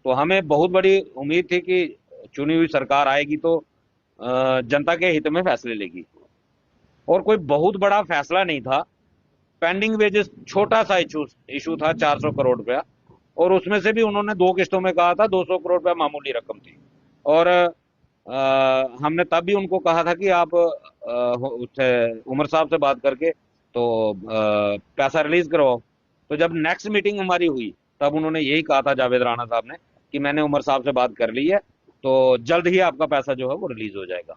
तो हमें बहुत बड़ी उम्मीद थी कि चुनी हुई सरकार आएगी तो जनता के हित में फैसले लेगी, और कोई बहुत बड़ा फैसला नहीं था। पेंडिंग वेजेस छोटा सा इशू था, 400 करोड़ रुपया, और उसमें से भी उन्होंने 2 किस्तों में कहा था, 200 करोड़ रुपया मामूली रकम थी। और हमने तब भी उनको कहा था कि आप उससे उमर साहब से बात करके तो पैसा रिलीज करवाओ। तो जब नेक्स्ट मीटिंग हमारी हुई, तब उन्होंने यही कहा था जावेद राणा साहब ने कि मैंने उमर साहब से बात कर ली है, तो जल्द ही आपका पैसा जो है वो रिलीज हो जाएगा।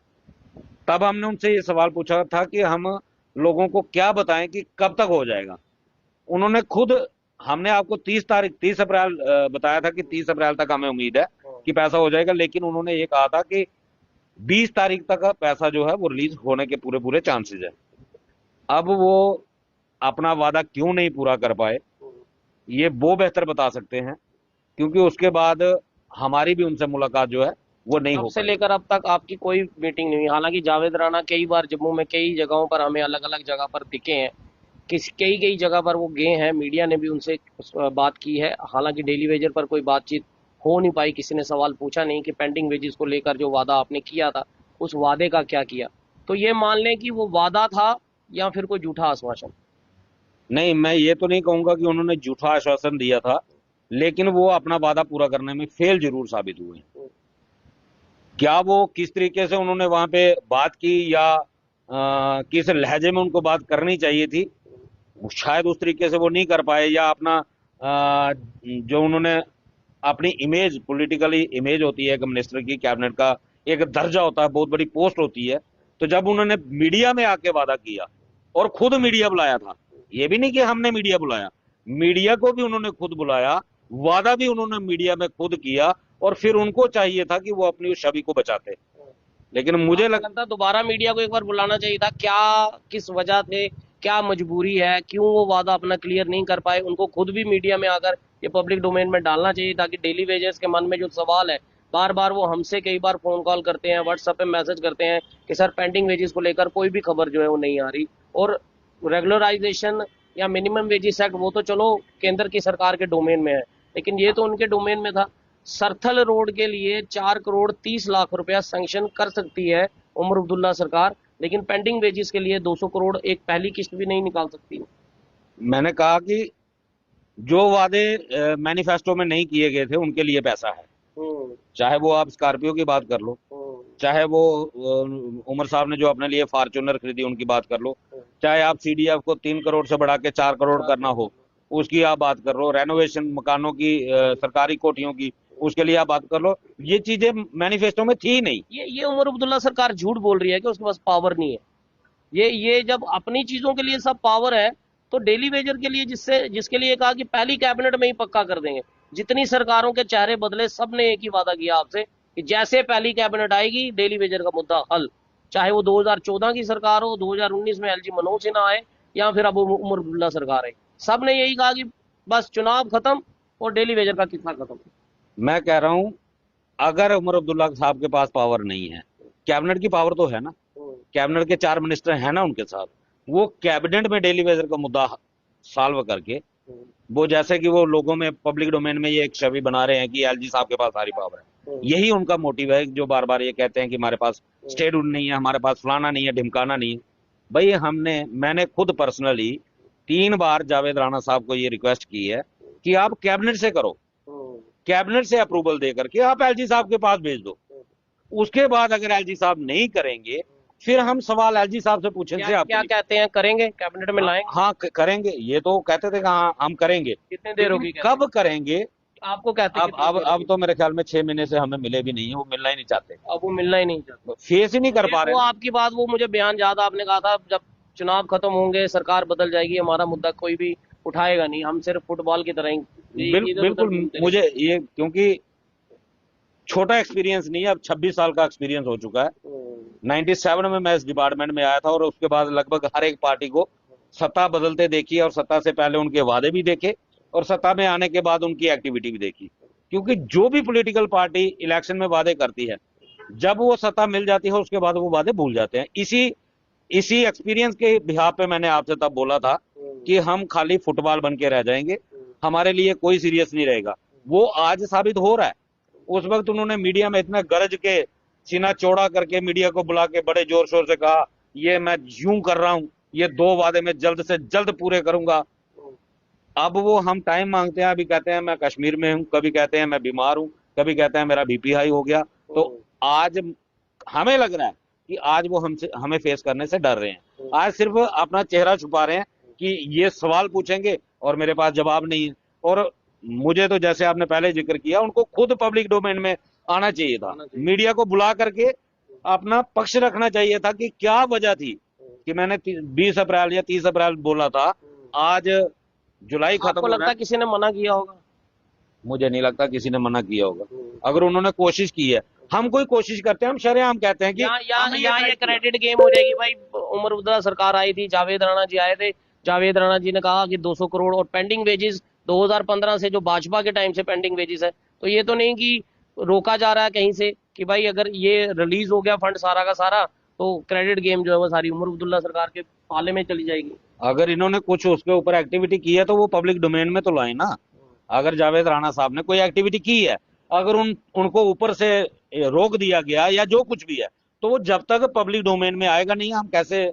तब हमने उनसे ये सवाल पूछा था कि हम लोगों को क्या बताएं कि कब तक हो जाएगा। उन्होंने खुद, हमने आपको 30 अप्रैल बताया था कि 30 अप्रैल तक हमें उम्मीद है कि पैसा हो जाएगा, लेकिन उन्होंने ये कहा था कि 20 तारीख तक का पैसा जो है वो रिलीज होने के पूरे पूरे चांसेस है। अब वो अपना वादा क्यों नहीं पूरा कर पाए, ये वो बेहतर बता सकते हैं, क्योंकि उसके बाद हमारी भी उनसे मुलाकात जो है वो नहीं तब हो से पाई। लेकर अब तक आपकी कोई मीटिंग नहीं हुई। हालांकि जावेद राणा कई बार जम्मू में कई जगहों पर हमें अलग अलग जगह पर दिखे हैं, कई कई जगह पर वो गए हैं, मीडिया ने भी उनसे बात की है। हालांकि डेली वेजर पर कोई बातचीत हो नहीं पाई, किसी ने सवाल पूछा नहीं कि पेंडिंग वेजेस को लेकर जो वादा आपने किया था उस वादे का क्या किया। तो ये मान लें कि वो वादा था या फिर कोई झूठा आश्वासन। नहीं, मैं ये तो नहीं कहूंगा कि उन्होंने झूठा आश्वासन दिया था, लेकिन वो अपना वादा पूरा करने में फेल जरूर साबित हुए। क्या वो किस तरीके से उन्होंने वहां पे बात की, या किस लहजे में उनको बात करनी चाहिए थी, शायद उस तरीके से वो नहीं कर पाए, या अपना जो उन्होंने अपनी इमेज, पॉलिटिकली इमेज होती है एक मिनिस्टर की, कैबिनेट का एक दर्जा होता है, बहुत बड़ी पोस्ट होती है। तो जब उन्होंने मीडिया में आके वादा किया, और खुद मीडिया बुलाया था, ये भी नहीं कि हमने मीडिया बुलाया, मीडिया को भी उन्होंने खुद बुलाया, वादा भी उन्होंने मीडिया में खुद किया, और फिर उनको चाहिए था कि वो अपनी उस छवि को बचाते। लेकिन मुझे आपको लग लगता है दोबारा मीडिया को एक बार बुलाना चाहिए था क्या? किस वजह से, क्या मजबूरी है, क्यों वो वादा अपना क्लियर नहीं कर पाए? उनको खुद भी मीडिया में आकर ये पब्लिक डोमेन में डालना चाहिए, ताकि डेली वेजर्स के मन में जो सवाल है, बार बार वो हमसे कई बार फोन कॉल करते हैं, व्हाट्सएप पे मैसेज करते हैं कि सर पेंडिंग वेजेस को लेकर कोई भी खबर जो है वो नहीं आ रही। और रेगुलराइजेशन या मिनिमम वेजेस एक्ट वो तो चलो केंद्र की सरकार के डोमेन में है, लेकिन ये तो उनके डोमेन में था। सरथल रोड के लिए 4 करोड़ 30 लाख रुपया सैंक्शन कर सकती है उमर अब्दुल्ला सरकार, लेकिन पेंडिंग वेजेस के लिए 200 करोड़ एक पहली किस्त भी नहीं निकाल सकती। मैंने कहा कि जो वादे मैनिफेस्टो में नहीं किए गए थे उनके लिए पैसा है। हम्म। चाहे वो आप स्कॉर्पियो की बात कर लो, हम्म। चाहे वो उमर साहब ने जो अपने लिए फॉर्च्यूनर खरीदी उनकी बात कर लो, चाहे आप सीडीएफ को 3 करोड़ से बढ़ा के 4 करोड़ करना हो उसकी आप बात कर लो, रेनोवेशन मकानों की, सरकारी कोठियों की, उसके लिए आप बात कर लो, ये चीजें मैनिफेस्टो में थी नहीं। ये उमर अब्दुल्ला सरकार झूठ बोल रही है कि उसके पास पावर नहीं है। ये जब अपनी चीजों के लिए सब पावर है, तो डेली वेजर के लिए जिससे जिसके लिए कहा कि पहली कैबिनेट में ही पक्का कर देंगे, जितनी सरकारों के चेहरे बदले, सबने एक ही वादा किया आपसे कि जैसे पहली कैबिनेट आएगी डेली वेजर का मुद्दा हल। चाहे वो 2014 की सरकार हो, 2019 में एलजी मनोज सिन्हा आए, या फिर अब उमर अब्दुल्ला सरकार आए, सबने यही कहा कि बस चुनाव खत्म और डेली वेजर का किस्सा खत्म। मैं कह रहा हूं, अगर उमर अब्दुल्ला साहब के पास पावर नहीं है, कैबिनेट की पावर तो है ना, कैबिनेट के 4 मिनिस्टर हैं ना उनके साथ, वो कैबिनेट में डेली वेजर का मुद्दा सॉल्व करके, वो जैसे कि वो लोगों में पब्लिक डोमेन में ये एक छवि बना रहे हैं कि एलजी साहब के पास सारी पावर है, यही उनका मोटिव है, जो बार बार ये कहते हैं कि हमारे पास स्टेटहुड नहीं है, हमारे पास फलाना नहीं है, ढिमकाना नहीं है। भाई मैंने खुद पर्सनली 3 बार जावेद राणा साहब को ये रिक्वेस्ट की है कि आप कैबिनेट से करो, कैबिनेट से अप्रूवल दे करके आप एलजी साहब के पास भेज दो। उसके बाद अगर एलजी साहब नहीं करेंगे, फिर हम सवाल एलजी साहब से पूछें क्या से आपके क्या लिए। कहते हैं, करेंगे कैबिनेट में हाँ, लाएंगे? हाँ, करेंगे, ये तो कहते थे कि हाँ हम करेंगे, कितने देर लेकिन होगी कहते? कब करेंगे? आपको कहते अब कितनी अब देर अब होगी? तो मेरे ख्याल में 6 महीने से हमें मिले भी नहीं है, वो मिलना ही नहीं चाहते, अब वो मिलना ही नहीं चाहते। फेस ही नहीं कर मुझे पा रहे वो ना। आपकी बात, वो मुझे बयान याद, आपने कहा था जब चुनाव खत्म होंगे सरकार बदल जाएगी, हमारा मुद्दा कोई भी उठाएगा नहीं, हम सिर्फ फुटबॉल की तरह ही इधर उधर बिल्कुल, घूमते मुझे रहेंगे। ये, क्योंकि छोटा एक्सपीरियंस नहीं है, अब 26 साल का एक्सपीरियंस हो चुका है। 97 में मैं इस डिपार्टमेंट में आया था, और उसके बाद लगभग हर एक पार्टी को सत्ता बदलते देखी, और सत्ता से पहले उनके वादे भी देखे, और सत्ता में आने के बाद उनकी एक्टिविटी भी देखी। क्योंकि जो भी पॉलिटिकल पार्टी इलेक्शन में वादे करती है, जब वो सत्ता मिल जाती है उसके बाद वो वादे भूल जाते हैं। इसी इसी एक्सपीरियंस के बिहाफ पे मैंने आपसे तब बोला था कि हम खाली फुटबॉल बन के रह जाएंगे, हमारे लिए कोई सीरियस नहीं रहेगा। वो आज साबित हो रहा है। उस वक्त उन्होंने मीडिया में इतना गरज के, सीना चौड़ा करके मीडिया को बुला के बड़े जोर शोर से कहा, ये मैं यूं कर रहा हूं, ये 2 वादे में जल्द से जल्द पूरे करूंगा। अब वो हम टाइम मांगते हैं, अभी कहते हैं मैं कश्मीर में हूं, कभी कहते हैं मैं बीमार हूं, कभी कहते हैं मेरा बीपी हाई हो गया। तो आज हमें लग रहा है कि आज वो हमसे हमें फेस करने से डर रहे हैं। आज सिर्फ अपना चेहरा छुपा रहे हैं कि ये सवाल पूछेंगे और मेरे पास जवाब नहीं है। और मुझे तो जैसे आपने पहले जिक्र किया, उनको खुद पब्लिक डोमेन में आना चाहिए था, मीडिया को बुला करके अपना पक्ष रखना चाहिए था कि क्या वजह थी कि मैंने 20 अप्रैल या 30 अप्रैल बोला था, आज जुलाई खत्म आपको हो रहा लगता है। है किसी ने मना किया होगा? मुझे नहीं लगता किसी ने मना किया होगा। अगर उन्होंने कोशिश की है, हम कोई कोशिश करते हैं, हम शरेआम कहते हैं कि हमें यहाँ ये try किया। क्रेडिट गेम हो जाएगी भाई। उमर अब्दुल्ला सरकार आई थी, जावेद राणा जी आए थे, जावेद राणा जी ने कहा कि 200 करोड़ और पेंडिंग वेजेस 2015 से जो भाजपा के टाइम से पेंडिंग वेजेस है, तो ये तो नहीं कि रोका जा रहा है कहीं से कि भाई अगर ये रिलीज हो गया फंड सारा का सारा तो क्रेडिट गेम जो है वो सारी उमर अब्दुल्ला सरकार के पाले में चली जाएगी। अगर इन्होंने कुछ उसके ऊपर एक्टिविटी की है तो वो पब्लिक डोमेन में तो लाए ना। अगर जावेद राणा साहब ने कोई एक्टिविटी की है, अगर उनको ऊपर से रोक दिया गया या जो कुछ भी है, तो वो जब तक पब्लिक डोमेन में आएगा नहीं, हम कैसे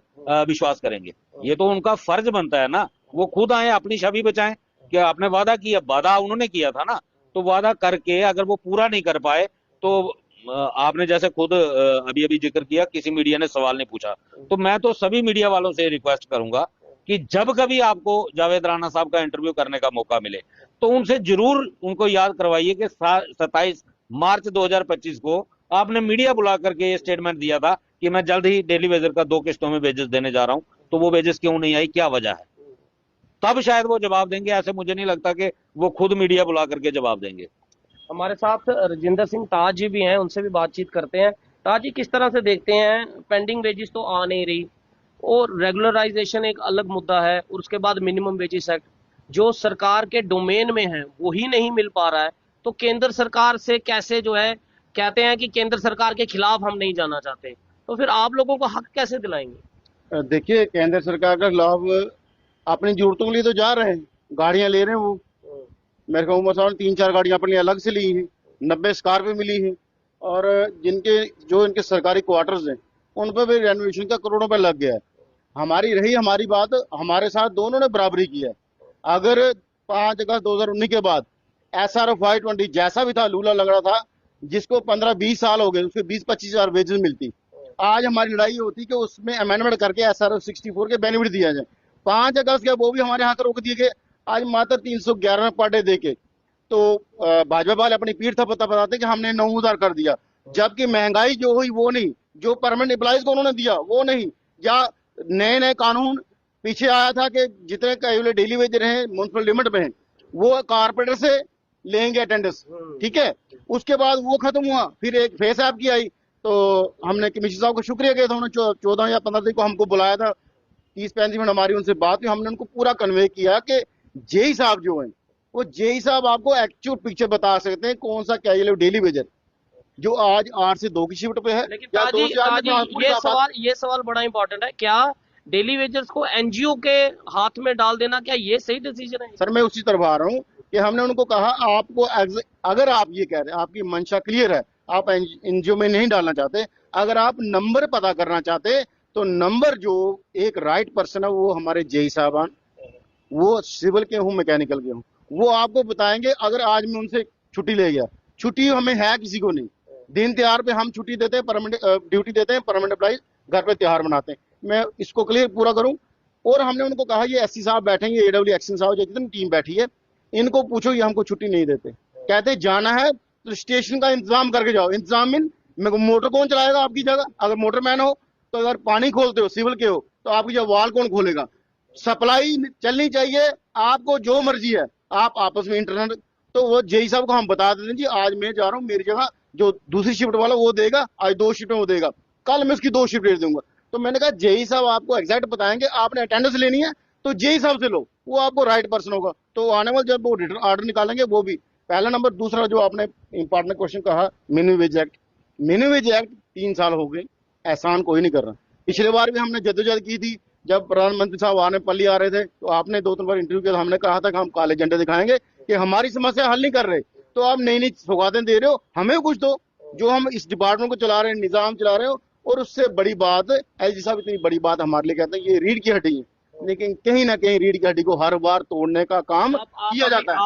विश्वास करेंगे? ये तो उनका फर्ज बनता है ना, वो खुद आए, अपनी छवि बचाएं कि आपने वादा किया, वादा उन्होंने किया था ना, तो वादा करके अगर वो पूरा नहीं कर पाए तो आपने जैसे खुद अभी अभी जिक्र किया, किसी मीडिया ने सवाल नहीं पूछा, तो मैं तो सभी मीडिया वालों से रिक्वेस्ट करूंगा कि जब कभी आपको जावेद राणा साहब का इंटरव्यू करने का मौका मिले तो उनसे जरूर उनको याद करवाइए कि 27 मार्च 2025 को आपने मीडिया बुला करके ये स्टेटमेंट दिया था कि मैं जल्द ही डेली वेजर का 2 किस्तों में वेजेस देने जा रहा हूं, तो वो वेजेस क्यों नहीं आई, क्या वजह है? तब शायद वो जवाब देंगे। ऐसे मुझे नहीं लगता कि वो खुद मीडिया बुला करके जवाब देंगे। हमारे साथ राजिंदर सिंह ताज जी भी हैं, उनसे भी बातचीत करते हैं। ताज जी, किस तरह से देखते हैं, पेंडिंग वेजेस तो आ नहीं रही और रेगुलराइजेशन एक अलग मुद्दा है और उसके बाद मिनिमम वेजेस एक्ट जो सरकार के डोमेन में है वो ही नहीं मिल पा रहा है, तो केंद्र सरकार से कैसे जो है, कहते हैं कि केंद्र सरकार के खिलाफ हम नहीं जाना चाहते, तो फिर आप लोगों को हक कैसे दिलाएंगे? देखिए, केंद्र सरकार का खिलाफ अपनी जरूरतों के लिए तो जा रहे हैं, गाड़ियां ले रहे हैं। वो मेरे को उमर साहब ने 3-4 गाड़ियां अपने अलग से ली हैं, 90 स्कॉर्पियो मिली हैं, और जिनके जो इनके सरकारी क्वार्टर्स हैं उन पर भी रेनोवेशन का करोड़ों रुपए लग गया है। हमारी बात, हमारे साथ दोनों ने बराबरी की है। अगर 5 अगस्त 2019 के बाद SRF-520 जैसा भी था, लूला लग रहा था, जिसको 15-20 साल हो गए, उसको 20-25 हजार वेजेस मिलती, आज हमारी लड़ाई होती कि उसमें अमेंडमेंट करके SRF-64 के बेनिफिट दिया जाए। 5 अगस्त के वो भी हमारे हाथ रोक दिए गए। आज मात्र 311 पर डे दे के तो भाजपा वाले अपनी पीठ थपथपा बताते कि हमने 9,000 कर दिया, जबकि महंगाई जो हुई वो नहीं, जो परमानेंट एम्प्लॉइज को उन्होंने दिया वो नहीं, या नए नए कानून पीछे आया था कि जितने कैजुअल डेली वेज रहे म्युनिसिपल लिमिट में वो कारपोरेटर से लेंगे अटेंडेंस, ठीक है। उसके बाद वो खत्म हुआ, फिर एक फेस ऐप की आई, तो हमने कमिश्नर साहब को शुक्रिया किया था, उन्होंने 14 या 15 तारीख को हमको बुलाया था, 30-35 मिनट हमारी उनसे बात हुई, हमने उनको पूरा कन्वे किया कि जेई साहब जो हैं, वो जेई साहब आपको एक्चुअल पिक्चर बता सकते हैं कौन सा कैजुअल डेली वेजर जो आज 8 से 2 की शिफ्ट पे है। लेकिन या ताजी 2 से 8 में ये सवाल बड़ा इंपॉर्टेंट है, क्या डेली वेजर्स को एनजीओ के हाथ में डाल देना, क्या ये सही डिसीजन है? सर, मैं उसी तरफ आ रहा हूँ कि हमने उनको कहा आपको अगर आप ये कह रहे हैं, आपकी मंशा क्लियर है, आप एनजीओ में नहीं डालना चाहते, अगर आप नंबर पता करना चाहते तो नंबर जो एक राइट पर्सन है वो हमारे जेई साहबान, वो सिविल के हूँ, मैकेनिकल के हूँ, वो आपको बताएंगे। अगर आज मैं उनसे छुट्टी ले गया, छुट्टी हमें है किसी को नहीं, दिन त्योहार पे हम छुट्टी देते हैं, परमानेंट ड्यूटी देते हैं, परमानेंट एम्प्लॉइज घर पे त्योहार मनाते हैं। मैं इसको क्लियर पूरा करूं। और हमने उनको कहा ये एससी साहब बैठेंगे, एडब्ल्यू एक्शन साहब, जितनी टीम बैठी है इनको पूछो, ये हमको छुट्टी नहीं देते, कहते जाना है तो स्टेशन का इंतजाम करके जाओ। इंतजाम में मोटर कौन चलाएगा आपकी जगह? अगर मोटरमैन हो तो, अगर पानी खोलते हो, सिविल के हो, तो आपकी जब वाल कौन खोलेगा? सप्लाई चलनी चाहिए, आपको जो मर्जी है आप आपस में इंटरनेट, तो वो जेई साहब को हम बता देते हैं जी आज मैं जा रहा हूँ, मेरी जगह जो दूसरी शिफ्ट वाला वो देगा, आज 2 शिफ्ट में वो देगा, कल मैं उसकी 2 शिफ्ट दे दूंगा। तो मैंने कहा जेई साहब आपको एग्जैक्ट बताएंगे, आपने अटेंडेंस लेनी है तो जेई साहब से लो, वो आपको राइट पर्सन होगा। तो आने वाले जब वो रिटर्न ऑर्डर निकालेंगे, वो भी पहला नंबर। दूसरा जो आपने इंपॉर्टेंट क्वेश्चन कहा, minimum wage act, minimum wage act 3 साल हो गए, एहसान कोई नहीं कर रहा। पिछले बार भी हमने जद्दोजहद की थी, जब प्रधानमंत्री साहब आने पल्ली आ रहे थे, तो आपने 2-3 बार इंटरव्यू किया, हमने कहा था कि हम काले झंडे दिखाएंगे कि हमारी समस्या हल नहीं कर रहे। तो आप नई नई सौगातें दे रहे हो, हमें कुछ दो जो हम इस डिपार्टमेंट को चला रहे हैं, निजाम चला रहे हो। और उससे बड़ी बात, एलजी साहब इतनी बड़ी बात हमारे लिए कहते हैं ये रीढ़ की हड्डी है, लेकिन कहीं ना कहीं रीढ़ की हड्डी को हर बार तोड़ने का काम किया जाता है।